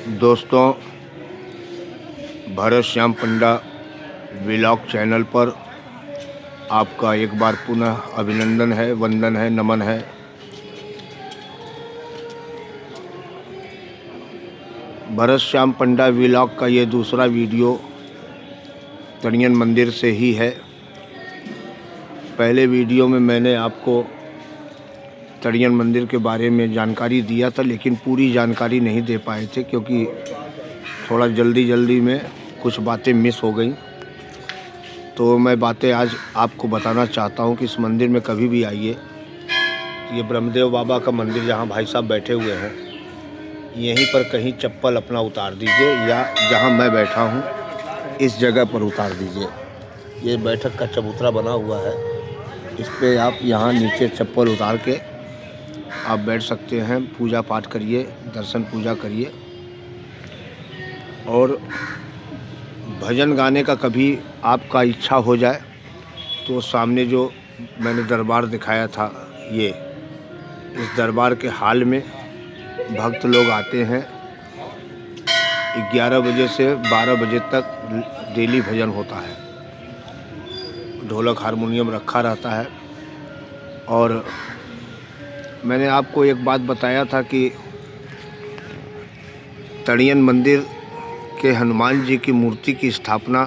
दोस्तों, भरत श्याम पंडा vlog channel पर आपका एक बार पुनः अभिनंदन है, वंदन है, नमन है। भरत श्याम पंडा व्लॉग का ये दूसरा वीडियो तड़ियन मंदिर से ही है। पहले वीडियो में मैंने आपको तड़ियन मंदिर के बारे में जानकारी दिया था, लेकिन पूरी जानकारी नहीं दे पाए थे क्योंकि थोड़ा जल्दी में कुछ बातें मिस हो गई। तो मैं बातें आज आपको बताना चाहता हूं कि इस मंदिर में कभी भी आइए। ये ब्रह्मदेव बाबा का मंदिर जहां भाई साहब बैठे हुए हैं, यहीं पर कहीं चप्पल अपना उतार दीजिए या जहां मैं बैठा हूं इस जगह पर उतार दीजिए। ये बैठक का चबूतरा बना हुआ है, इस पे आप यहाँ नीचे चप्पल उतार के आप बैठ सकते हैं। पूजा पाठ करिए, दर्शन पूजा करिए। और भजन गाने का कभी आपका इच्छा हो जाए तो सामने जो मैंने दरबार दिखाया था, ये इस दरबार के हाल में भक्त लोग आते हैं। 11 बजे से 12 बजे तक डेली भजन होता है। ढोलक हारमोनियम रखा रहता है। और मैंने आपको एक बात बताया था कि तड़ियन मंदिर के हनुमान जी की मूर्ति की स्थापना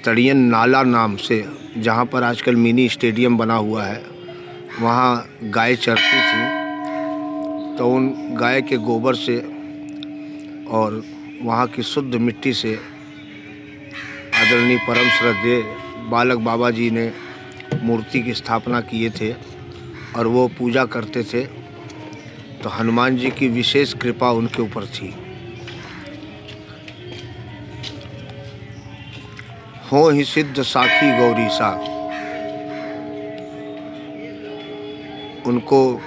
तड़ियन नाला नाम से, जहाँ पर आजकल मिनी स्टेडियम बना हुआ है, वहाँ गाय चरती थी। तो उन गाय के गोबर से और वहाँ की शुद्ध मिट्टी से आदरणीय परम श्रद्धेय बालक बाबा जी ने मूर्ति की स्थापना किए थे और वो पूजा करते थे। तो हनुमान जी की विशेष कृपा उनके ऊपर थी। हो ही सिद्ध साखी गौरी सा, उनको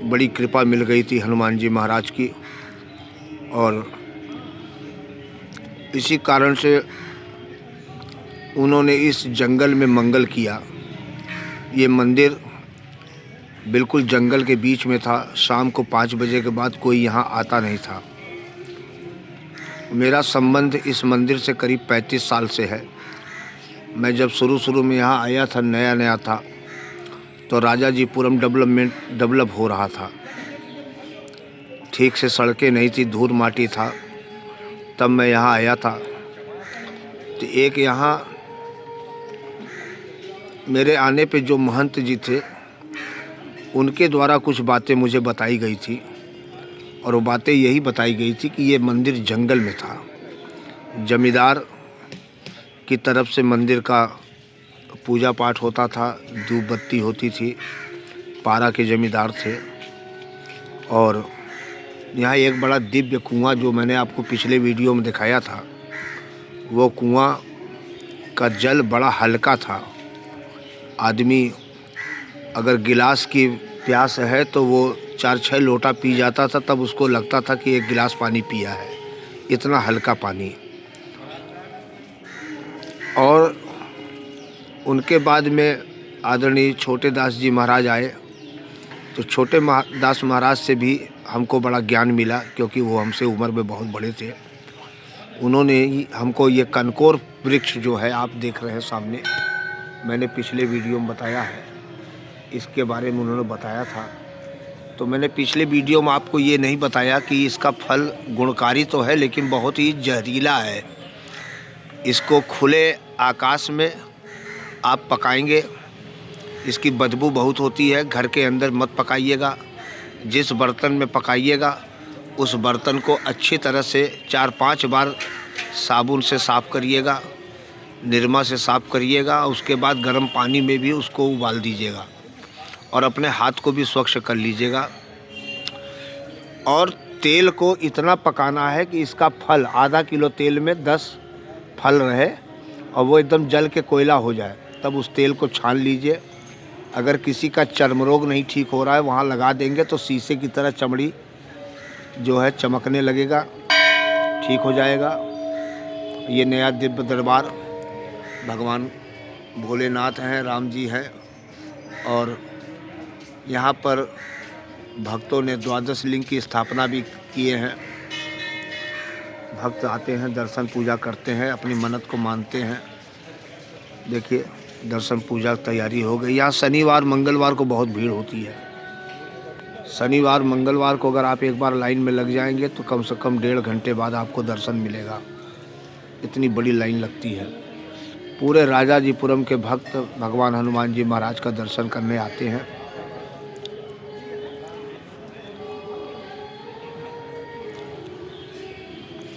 बड़ी कृपा मिल गई थी हनुमान जी महाराज की। और इसी कारण से उन्होंने इस जंगल में मंगल किया। ये मंदिर बिल्कुल जंगल के बीच में था। शाम को 5 बजे के बाद कोई यहाँ आता नहीं था। मेरा संबंध इस मंदिर से करीब 35 साल से है। मैं जब शुरू में यहाँ आया था, नया था, तो राजाजीपुरम डेवलप हो रहा था। ठीक से सड़कें नहीं थी, धूल माटी था। तब मैं यहाँ आया था। तो एक यहाँ मेरे आने पे जो महंत जी थे, उनके द्वारा कुछ बातें मुझे बताई गई थी। और वो बातें यही बताई गई थी कि ये मंदिर जंगल में था। जमींदार की तरफ से मंदिर का पूजा पाठ होता था, धूप बत्ती होती थी। पारा के जमींदार थे। और यहाँ एक बड़ा दिव्य कुआं, जो मैंने आपको पिछले वीडियो में दिखाया था, वो कुआं का जल बड़ा हल्का था। आदमी अगर गिलास की प्यास है तो वो 4-6 लोटा पी जाता था, तब उसको लगता था कि 1 गिलास पानी पिया है, इतना हल्का पानी। और उनके बाद में आदरणीय छोटे दास जी महाराज आए। तो छोटे दास महाराज से भी हमको बड़ा ज्ञान मिला, क्योंकि वो हमसे उम्र में बहुत बड़े थे। उन्होंने ही हमको ये कनकोर वृक्ष जो है आप देख रहे हैं सामने, मैंने पिछले वीडियो में बताया है, इसके बारे में उन्होंने बताया था। तो मैंने पिछले वीडियो में आपको ये नहीं बताया कि इसका फल गुणकारी तो है, लेकिन बहुत ही जहरीला है। इसको खुले आकाश में आप पकाएंगे, इसकी बदबू बहुत होती है। घर के अंदर मत पकाइएगा। जिस बर्तन में पकाइएगा उस बर्तन को अच्छी तरह से 4-5 बार साबुन से साफ़ करिएगा, निरमा से साफ़ करिएगा। उसके बाद गर्म पानी में भी उसको उबाल दीजिएगा और अपने हाथ को भी स्वच्छ कर लीजिएगा। और तेल को इतना पकाना है कि इसका फल आधा किलो तेल में 10 फल रहे और वो एकदम जल के कोयला हो जाए। तब उस तेल को छान लीजिए। अगर किसी का चर्म रोग नहीं ठीक हो रहा है, वहाँ लगा देंगे तो शीशे की तरह चमड़ी जो है चमकने लगेगा, ठीक हो जाएगा। ये नया दिव्य दरबार भगवान भोलेनाथ हैं, राम जी हैं। और यहाँ पर भक्तों ने 12 लिंग की स्थापना भी किए हैं। भक्त आते हैं, दर्शन पूजा करते हैं, अपनी मन्नत को मानते हैं। देखिए दर्शन पूजा तैयारी हो गई। यहाँ शनिवार मंगलवार को बहुत भीड़ होती है। शनिवार मंगलवार को अगर आप एक बार लाइन में लग जाएंगे तो कम से कम 1.5 घंटे बाद आपको दर्शन मिलेगा। इतनी बड़ी लाइन लगती है। पूरे राजाजीपुरम के भक्त भगवान हनुमान जी महाराज का दर्शन करने आते हैं।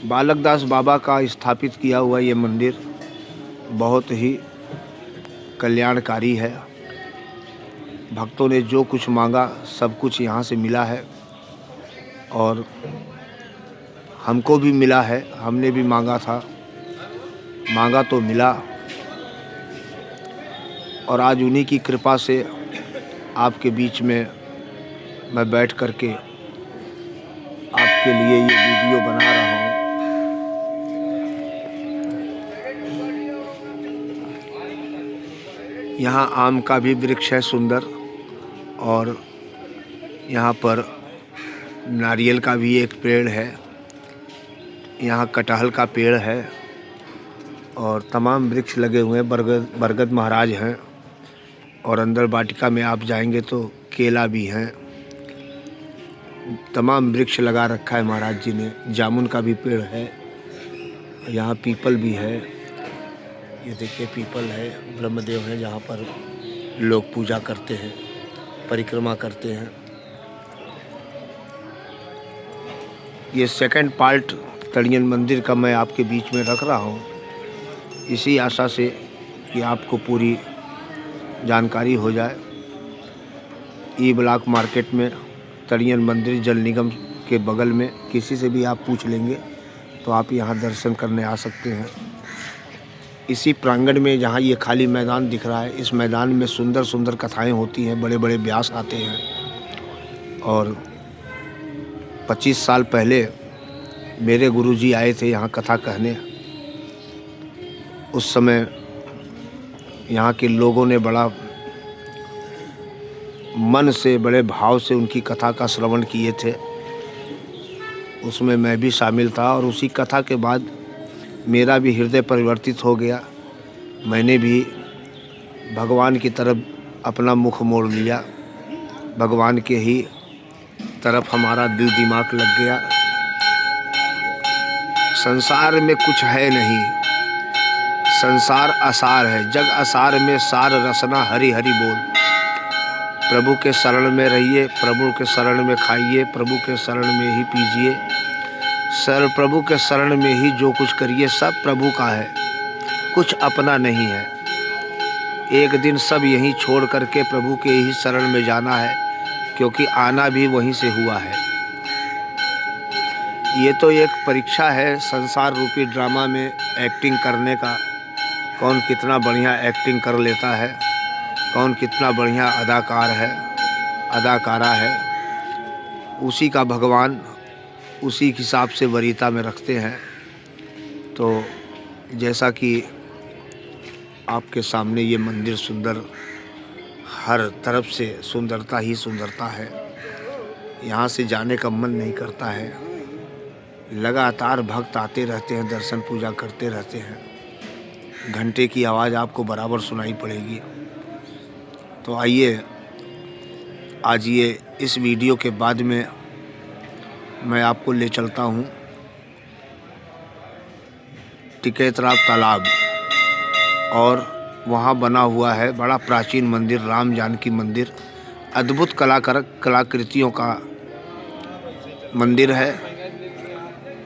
बालकदास बाबा का स्थापित किया हुआ ये मंदिर बहुत ही कल्याणकारी है। भक्तों ने जो कुछ मांगा सब कुछ यहाँ से मिला है और हमको भी मिला है। हमने भी मांगा था, मांगा तो मिला। और आज उन्हीं की कृपा से आपके बीच में मैं बैठ करके आपके लिए ये वीडियो बना रहा हूँ। यहाँ आम का भी वृक्ष है सुंदर, और यहाँ पर नारियल का भी एक पेड़ है। यहाँ कटहल का पेड़ है और तमाम वृक्ष लगे हुए हैं। बरगद महाराज हैं और अंदर वाटिका में आप जाएंगे तो केला भी हैं। तमाम वृक्ष लगा रखा है महाराज जी ने। जामुन का भी पेड़ है। यहाँ पीपल भी है। ये देखिए पीपल है, ब्रह्मदेव हैं जहाँ पर लोग पूजा करते हैं, परिक्रमा करते हैं। ये सेकंड पार्ट तड़ियन मंदिर का मैं आपके बीच में रख रहा हूँ, इसी आशा से कि आपको पूरी जानकारी हो जाए। ई ब्लॉक मार्केट में तड़ियन मंदिर जल निगम के बगल में किसी से भी आप पूछ लेंगे तो आप यहाँ दर्शन करने आ सकते हैं। इसी प्रांगण में जहाँ ये खाली मैदान दिख रहा है, इस मैदान में सुंदर सुंदर कथाएं होती हैं। बड़े बड़े व्यास आते हैं। और 25 साल पहले मेरे गुरुजी आए थे यहाँ कथा कहने। उस समय यहाँ के लोगों ने बड़ा मन से, बड़े भाव से उनकी कथा का श्रवण किए थे। उसमें मैं भी शामिल था और उसी कथा के बाद मेरा भी हृदय परिवर्तित हो गया। मैंने भी भगवान की तरफ अपना मुख मोड़ लिया। भगवान के ही तरफ हमारा दिल दिमाग लग गया। संसार में कुछ है नहीं, संसार असार है। जग असार में सार रसना हरि हरि बोल। प्रभु के शरण में रहिए, प्रभु के शरण में खाइए, प्रभु के शरण में ही पीजिए। प्रभु के शरण में ही जो कुछ करिए सब प्रभु का है, कुछ अपना नहीं है। एक दिन सब यहीं छोड़ करके प्रभु के ही शरण में जाना है, क्योंकि आना भी वहीं से हुआ है। ये तो एक परीक्षा है संसार रूपी ड्रामा में एक्टिंग करने का। कौन कितना बढ़िया एक्टिंग कर लेता है, कौन कितना बढ़िया अदाकार है, अदाकारा है, उसी का भगवान उसी हिसाब से वरीयता में रखते हैं। तो जैसा कि आपके सामने ये मंदिर सुंदर, हर तरफ से सुंदरता ही सुंदरता है। यहाँ से जाने का मन नहीं करता है। लगातार भक्त आते रहते हैं, दर्शन पूजा करते रहते हैं। घंटे की आवाज़ आपको बराबर सुनाई पड़ेगी। तो आइए आज ये इस वीडियो के बाद में मैं आपको ले चलता हूँ टिकैतराव तालाब, और वहाँ बना हुआ है बड़ा प्राचीन मंदिर, राम जानकी मंदिर। अद्भुत कलाकृतियों का मंदिर है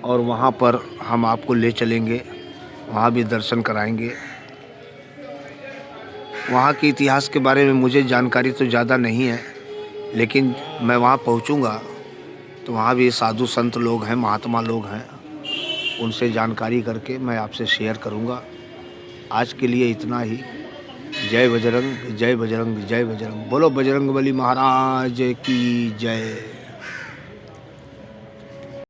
और वहाँ पर हम आपको ले चलेंगे, वहाँ भी दर्शन कराएंगे। वहाँ के इतिहास के बारे में मुझे जानकारी तो ज़्यादा नहीं है, लेकिन मैं वहाँ पहुँचूँगा तो वहाँ भी साधु संत लोग हैं, महात्मा लोग हैं, उनसे जानकारी करके मैं आपसे शेयर करूँगा। आज के लिए इतना ही। जय बजरंग, जय बजरंग, जय बजरंग। बोलो बजरंगबली महाराज की जय।